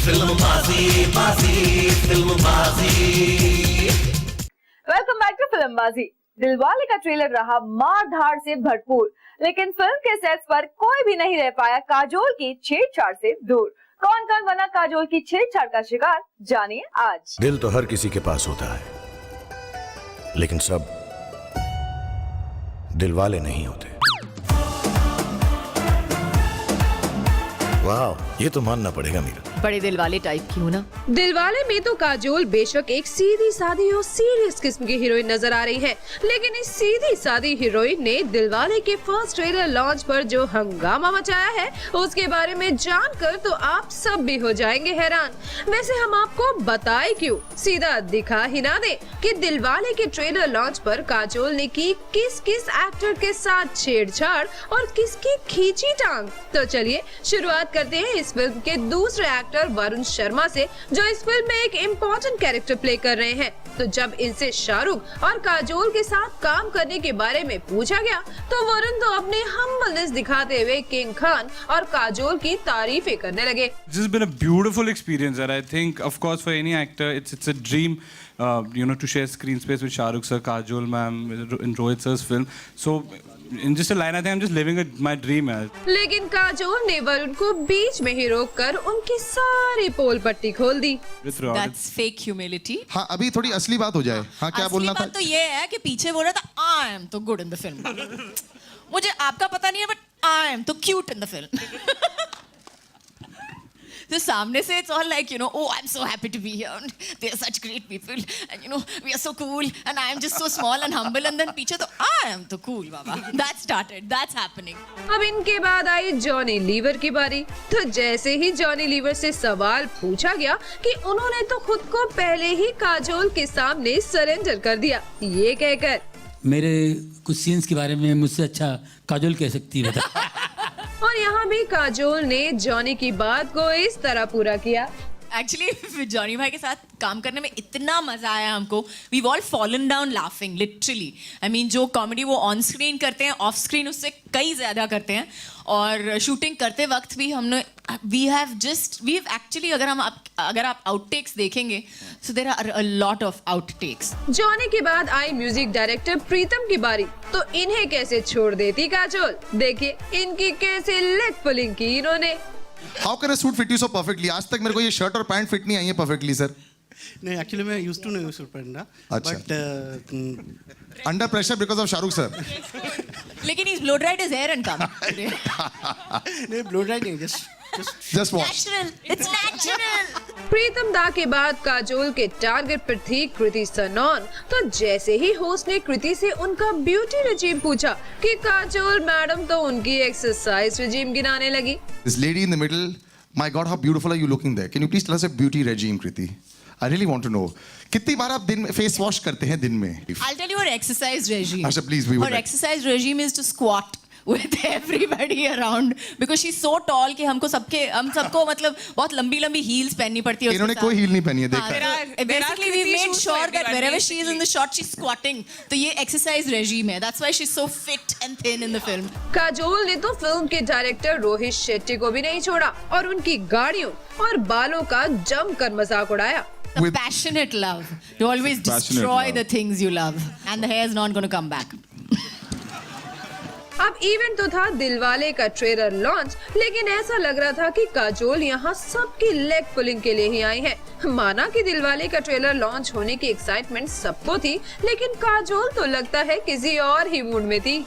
फिल्मबाजी baazi Filmbaazi. Welcome back to Filmbaazi. Dilwale का trailer रहा मार धाड़ से भरपूर, लेकिन फिल्म के सेट्स पर कोई भी नहीं रह पाया काजोल की छेड़छाड़ से दूर। कौन कौन बना काजोल की छेड़छाड़ का शिकार, जानिए आज। दिल तो हर किसी के पास होता है, लेकिन सब दिलवाले नहीं होते। वाह, ये तो मानना पड़ेगा मीरा। बड़े दिलवाले टाइप की हूँ ना। दिलवाले में तो काजोल बेशक एक सीधी सादी और सीरियस किस्म की हीरोइन नजर आ रही है, लेकिन इस सीधी सादी हीरोइन ने दिलवाले के फर्स्ट ट्रेलर लॉन्च पर जो हंगामा मचाया है, उसके बारे में जानकर तो आप सब भी हो जाएंगे हैरान। वैसे हम आपको बताए क्यों, सीधा दिखा ही ना दे कि दिलवाले के ट्रेलर लॉन्च पर काजोल ने की किस किस एक्टर के साथ छेड़छाड़ और किसकी खींची टांग। तो चलिए शुरुआत करते हैं इस फिल्म के दूसरे एक्टर वरुण शर्मा से, जो इस फिल्म में एक इम्पोर्टेंट कैरेक्टर प्ले कर रहे हैं। तो जब इनसे शाहरुख और काजोल के साथ काम करने के बारे में पूछा गया, तो वरुण तो अपने हम्बलनेस दिखाते हुए किंग खान और काजोल की तारीफें करने लगे। This has been a beautiful experience, and I think, of course, for any actor, it's a dream, to share screen space with Shah Rukh sir, Kajol ma'am, in Rohit sir's film. So, in just a line, I think I'm just living my dream. लेकिन काजोल ने वरुण को बीच में ही रोककर उनकी सारी पोल पट्टी खोल दी। That's fake humility. हाँ, अभी थोड़ी असली बात हो जाए। हाँ, क्या बोलना था? बात तो ये है कि पीछे बोल रहा था I am तो good in the film. मुझे आपका पता नहीं है, but I am तो cute in the film. तो सामने से it's all like, oh, I'm so happy to be here. They're such great people. And, we are so cool. And I am just so small and humble. And then पीछे तो I am तो cool, Baba. That started. That's happening. अब इनके बाद आई Johnny liver की बारी। तो जैसे ही जॉनी लीवर से सवाल पूछा गया कि उन्होंने तो खुद को पहले ही काजोल के सामने सरेंडर कर दिया, ये कहकर मेरे कुछ सीन्स के बारे में मुझसे अच्छा काजोल कह सकती है। और यहाँ भी काजोल ने जॉनी की बात को इस तरह पूरा किया। एक्चुअली जॉनी भाई के साथ काम करने में इतना मजा आया हमको। We all fallen down laughing literally. I mean जो कॉमेडी वो ऑन स्क्रीन करते हैं, ऑफ स्क्रीन उससे कई ज्यादा करते हैं। और शूटिंग करते वक्त भी हमने वी हैव एक्चुअली अगर आप आउटटेक्स देखेंगे, so there are a lot of outtakes. Johnny के बाद आई म्यूजिक डायरेक्टर प्रीतम की बारी। तो इन्हें कैसे छोड़ देती काजोल, देखिए इनकी कैसे लेग पुलिंग की इन्होंने। How can a suit fit you so perfectly? आज तक मेरे को ये शर्ट और पैंट फिट नहीं आई है perfectly, सर। नहीं, एक्चुअली मैं यूज्ड टू नहीं सूट पहनना। अच्छा। But under pressure because of Shahrukh sir. लेकिन is blow dried his hair and come. नहीं, ब्लो ड्राई नहीं, Just watch. Natural, it's natural. Pritam da के बाद काजोल के टारगेट पर थी कृति सनोन। तो जैसे ही होस्ट ने कृति से उनका ब्यूटी रेजिम पूछा कि काजोल मैडम तो उनकी एक्सरसाइज रेजिम गिनाने लगी। This lady in the middle, my God, how beautiful are you looking there? Can you please tell us a beauty regime, Kriti? I really want to know. कितनी बार आप दिन में face wash करते हैं दिन में? I'll tell you our exercise regime. अच्छा, please, we would Our like. exercise regime is to squat with everybody around because she's so tall कि हम सबको मतलब बहुत लंबी हील्स पहननी पड़ती है। इन्होंने कोई हील नहीं पहनी है, देखा। Basically we made sure that wherever she is in the shot she's squatting. तो ये exercise regime है. That's why she's so fit and thin in the film. Kajol ने तो फिल्म के डायरेक्टर रोहित शेट्टी को भी नहीं छोड़ा और उनकी गाड़ियों और बालों का जमकर मजाक उड़ाया। The passionate love to always destroy the things you love, and the hair is not going to come back. अब इवेंट तो था दिलवाले का ट्रेलर लॉन्च, लेकिन ऐसा लग रहा था कि काजोल यहाँ सबकी लेग पुलिंग के लिए ही आई है। माना कि दिलवाले का ट्रेलर लॉन्च होने की एक्साइटमेंट सबको थी, लेकिन काजोल तो लगता है किसी और ही मूड में थी।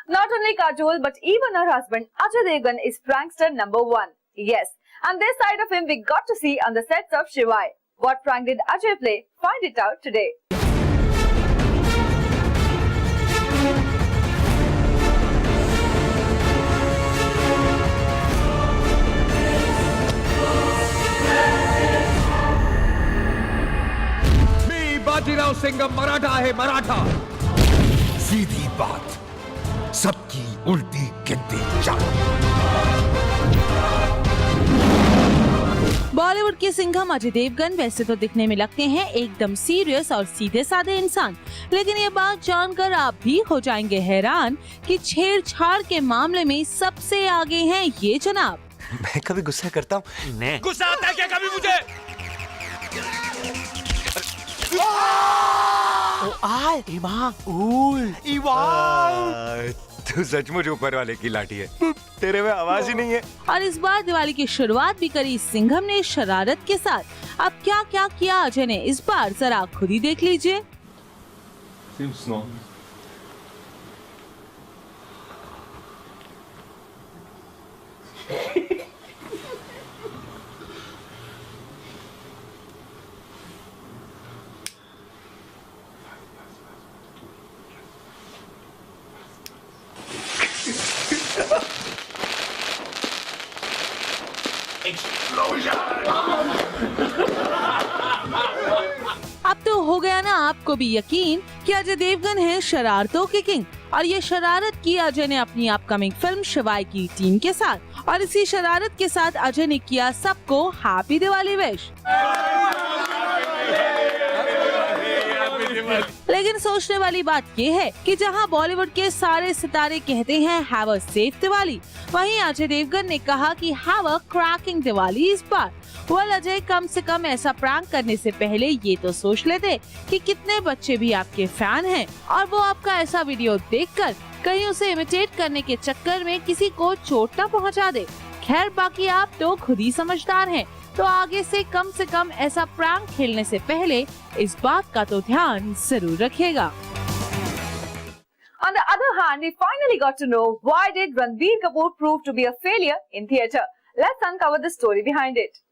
Not only Kajol, but even her husband Ajay Devgan is prankster number 1. Yes, and this side of him we got to see on the sets of Shivai. What prank did Ajay play? Find it out today. Bajirao Singham Maratha है, मराठा। सीधी बात, सबकी उल्टी गिनती चालू। बॉलीवुड के सिंघम अजय देवगन वैसे तो दिखने में लगते हैं एकदम सीरियस और सीधे साधे इंसान, लेकिन ये बात जानकर आप भी हो जाएंगे हैरान कि छेड़छाड़ के मामले में सबसे आगे हैं ये जनाब। मैं कभी गुस्सा करता हूँ? गुस्सा आता है क्या कभी मुझे? तू सचमुच ऊपर वाले की लाठी है, तेरे में आवाज ही नहीं है। और इस बार दिवाली की शुरुआत भी करी सिंघम ने शरारत के साथ। अब क्या क्या किया अजय ने इस बार जरा खुद ही देख लीजिए। अब तो हो गया ना आपको भी यकीन कि अजय देवगन है शरारतों के किंग, और ये शरारत की अजय ने अपनी अपकमिंग फिल्म शिवाय की टीम के साथ, और इसी शरारत के साथ अजय ने किया सबको हैप्पी दिवाली विश। लेकिन सोचने वाली बात ये है कि जहां बॉलीवुड के सारे सितारे कहते हैं हैव अ सेफ दिवाली, वहीं अजय देवगन ने कहा कि हैव अ क्रैकिंग दिवाली इस बार। वेल अजय, कम से कम ऐसा प्रैंक करने से पहले ये तो सोच लेते कि कितने बच्चे भी आपके फैन हैं और वो आपका ऐसा वीडियो देखकर कहीं उसे इमिटेट करने के चक्कर में किसी को चोट न पहुंचा दे। खैर बाकी आप तो खुद ही समझदार हैं, तो आगे से कम ऐसा प्रैंक खेलने से पहले इस बात का तो ध्यान जरूर रखिएगा। On the other hand, we finally got to know why did Ranbir Kapoor prove to be a failure in theatre. Let's uncover the story behind it.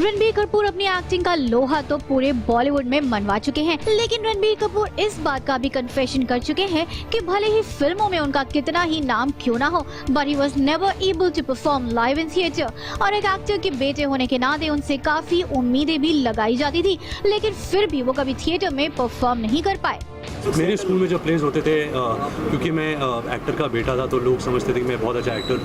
Ranbir Kapoor अपनी एक्टिंग का लोहा तो पूरे बॉलीवुड में मनवा चुके हैं, लेकिन रणबीर कपूर इस बात का भी कन्फेशन कर चुके हैं कि भले ही फिल्मों में उनका कितना ही नाम क्यों ना हो, but he was never able to perform live in theatre. और एक एक्टर के बेटे होने के नाते उनसे काफी उम्मीदें भी लगाई जाती थी, लेकिन फिर भी वो कभी थिएटर में परफॉर्म नहीं कर पाए। मेरे स्कूल में जब प्लेज होते थे, क्योंकि मैं एक्टर का बेटा था तो लोग समझते थे कि मैं बहुत अच्छा एक्टर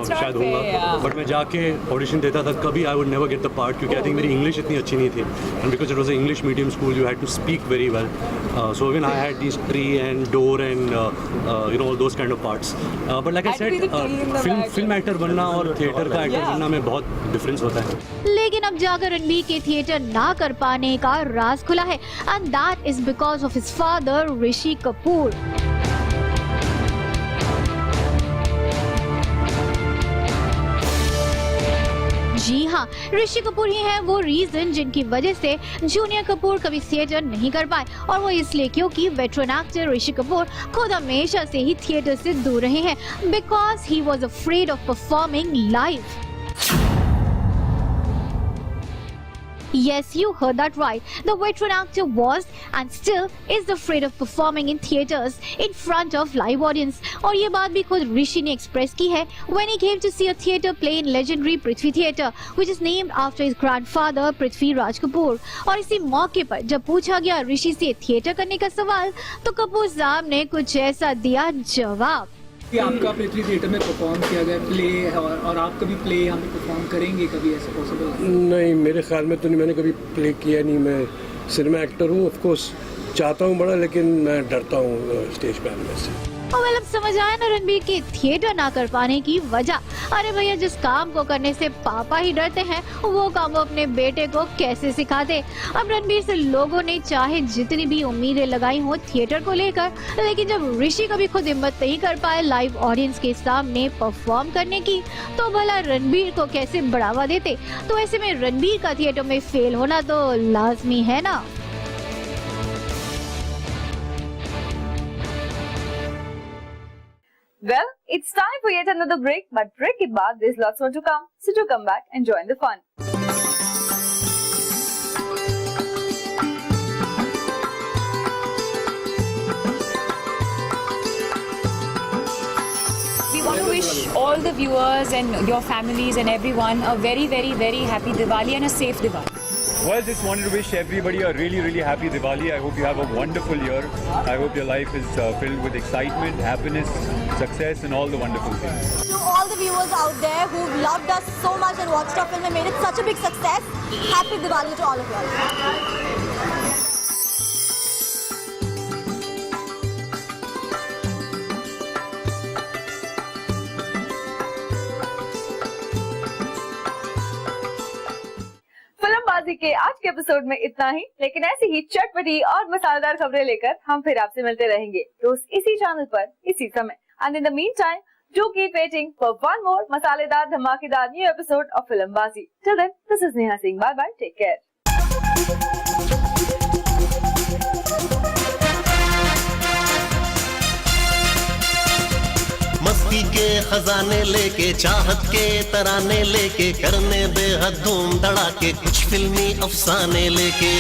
शायद होऊंगा, बट मैं जाके ऑडिशन देता था, कभी I would never get the part, क्योंकि आई थिंक मेरी इंग्लिश इतनी अच्छी नहीं थी, and because it was a English medium school you had to speak very well, so even I had this tree and door and you know all those kind of parts, but like I said film actor बनना और theatre का actor बनना में बहुत difference होता है। लेकिन अब जाकर रणबीर के थिएटर ना कर पाने का राज खुला है, and that is because of his father Rishi Kapoor. जी हाँ, ऋषि कपूर ही हैं वो रीजन जिनकी वजह से जूनियर कपूर कभी थिएटर नहीं कर पाए, और वो इसलिए क्योंकि वेटरन एक्टर ऋषि कपूर खुद हमेशा से ही थिएटर से दूर रहे हैं, because he was afraid of performing live. Yes, you heard that right. The veteran actor was and still is afraid of performing in theaters in front of live audience. और ये बात भी खुद ऋषि ने एक्सप्रेस की है when he came to see a theater play in legendary Prithvi Theatre, which is named after his grandfather Prithvi Raj Kapoor. और इसी मौके पर जब पूछा गया ऋषि से थिएटर करने का सवाल, तो कपूर साहब ने कुछ ऐसा दिया जवाब। कि आपका पृथ्वी थिएटर में परफॉर्म किया गया प्ले है, और आप कभी प्ले यहाँ पे परफॉर्म करेंगे, कभी ऐसा पॉसिबल? नहीं, मेरे ख्याल में तो नहीं, मैंने कभी प्ले किया नहीं। मैं सिनेमा एक्टर हूँ, ऑफ कोर्स चाहता हूँ बड़ा, लेकिन मैं डरता हूँ स्टेज पे आने से। अब समझ आया ना रणबीर के थिएटर ना कर पाने की वजह। अरे भैया, जिस काम को करने से पापा ही डरते हैं, वो काम वो अपने बेटे को कैसे सिखाते। अब रणबीर से लोगों ने चाहे जितनी भी उम्मीदें लगाई हो थिएटर को लेकर, लेकिन जब ऋषि कभी खुद हिम्मत नहीं कर पाए लाइव ऑडियंस के सामने परफॉर्म करने की, तो भला रणबीर को कैसे बढ़ावा देते। तो ऐसे में रणबीर का थिएटर में फेल होना तो लाजमी है ना। Well, it's time for yet another break, but break के बाद there's lots more to come. So do come back and join the fun. all the viewers and your families and everyone a very, very, very happy Diwali and a safe Diwali. Well, just wanted to wish everybody a really, really happy Diwali. I hope you have a wonderful year. I hope your life is filled with excitement, happiness, success, and all the wonderful things. To all the viewers out there who've loved us so much and watched our film and made it such a big success, happy Diwali to all of you. फिल्मबाजी के आज के episode में इतना ही, लेकिन ऐसी ही चटपटी और मसालेदार खबरें लेकर हम फिर आपसे मिलते रहेंगे रोज इसी चैनल पर इसी समय। And in the mean time do keep waiting for one more मसालेदार धमाकेदार न्यू एपिसोड ऑफ फिल्मबाजी। Till then, this is Neha Singh. Bye bye, take care. मस्ती के खजाने लेके, चाहत के तराने लेके, करने बेहद धूम धड़ाके, कुछ फिल्मी अफसाने लेके।